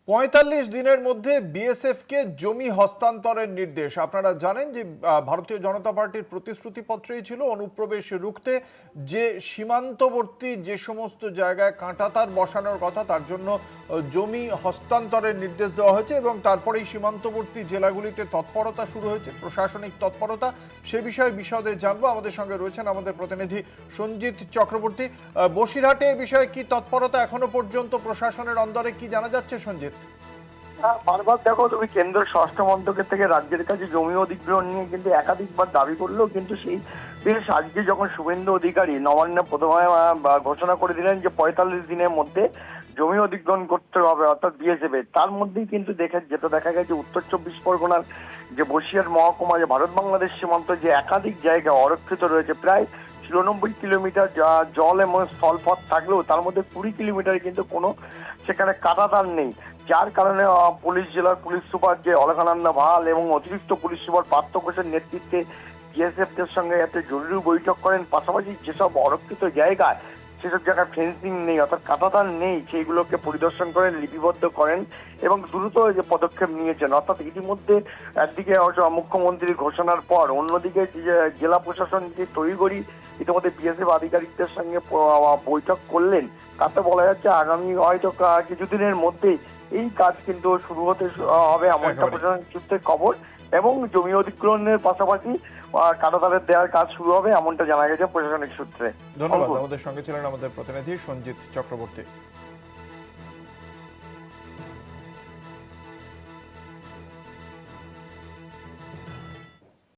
৪৫ দিনের মধ্যে বিএসএফকে জমি হস্তান্তরের নির্দেশ। আপনারা জানেন যে ভারতীয় জনতা পার্টির প্রতিশ্রুতিপত্রেই ছিল অনুপ্রবেশ রুখতে যে সীমান্তবর্তী যে সমস্ত জায়গায় কাঁটাতার বসানোর কথা তার জন্য জমি হস্তান্তরের নির্দেশ দেওয়া হয়েছে এবং তারপরেই সীমান্তবর্তী জেলাগুলিতে তৎপরতা শুরু হয়েছে, প্রশাসনিক তৎপরতা। সে বিষয়ে বিশদে জানবো। আমাদের সঙ্গে রয়েছেন আমাদের প্রতিনিধি সঞ্জিত চক্রবর্তী। বসিরহাটে এ বিষয়ে কি তৎপরতা এখনো পর্যন্ত প্রশাসনের অন্দরে, কি জানা যাচ্ছে সঞ্জিত? বারবার দেখো তুমি, কেন্দ্র স্বরাষ্ট্র মন্ত্রকের থেকে রাজ্যের কাছে জমি অধিগ্রহণ নিয়ে কিন্তু একাধিকবার দাবি করলেও কিন্তু সেই বেশ আজকে যখন শুভেন্দু অধিকারী নবান্নে প্রথমে ঘোষণা করে দিলেন যে ৪৫ দিনের মধ্যে জমি অধিগ্রহণ করতে হবে অর্থাৎ বিএসএফ, তার মধ্যেই কিন্তু দেখা গেছে উত্তর ২৪ পরগনার যে বসিরহাট মহকুমা, যে ভারত বাংলাদেশ সীমান্ত যে একাধিক জায়গা অরক্ষিত রয়েছে, প্রায় ৯৪ কিলোমিটার জল এবং স্থলপথ থাকলেও তার মধ্যে ২০ কিলোমিটার কিন্তু কোনো সেখানে কাঁটাতার নেই। যার কারণে জেলার পুলিশ সুপার যে অলকানন্দা ভাল এবং অতিরিক্ত পুলিশ সুপার পার্থ ঘোষের নেতৃত্বে বিএসএফদের সঙ্গে একটা জরুরি বৈঠক করেন। পাশাপাশি যেসব অরক্ষিত জায়গায় সেসব জায়গায় ফেন্সিং নেই অর্থাৎ কাঁটাতার নেই সেইগুলোকে পরিদর্শন করেন, লিপিবদ্ধ করেন এবং দ্রুত যে পদক্ষেপ নিয়েছেন। অর্থাৎ ইতিমধ্যে একদিকে মুখ্যমন্ত্রীর ঘোষণার পর অন্যদিকে জেলা প্রশাসন যে তড়িঘড়ি ইতিমধ্যে বিএসএফ আধিকারিকদের সঙ্গে বৈঠক করলেন, তাতে বলা যাচ্ছে আগামী হয়তো কিছুদিনের মধ্যেই এই কাজ কিন্তু শুরু হতে হবে এমনটা প্রশাসন সূত্রে খবর, এবং জমি অধিগ্রহণের পাশাপাশি কাঁটাতারের দেওয়ার কাজ শুরু হবে এমনটা জানা গেছে প্রশাসনিক সূত্রে। ধন্যবাদ। আমাদের সঙ্গে ছিলেন আমাদের প্রতিনিধি সঞ্জিত চক্রবর্তী।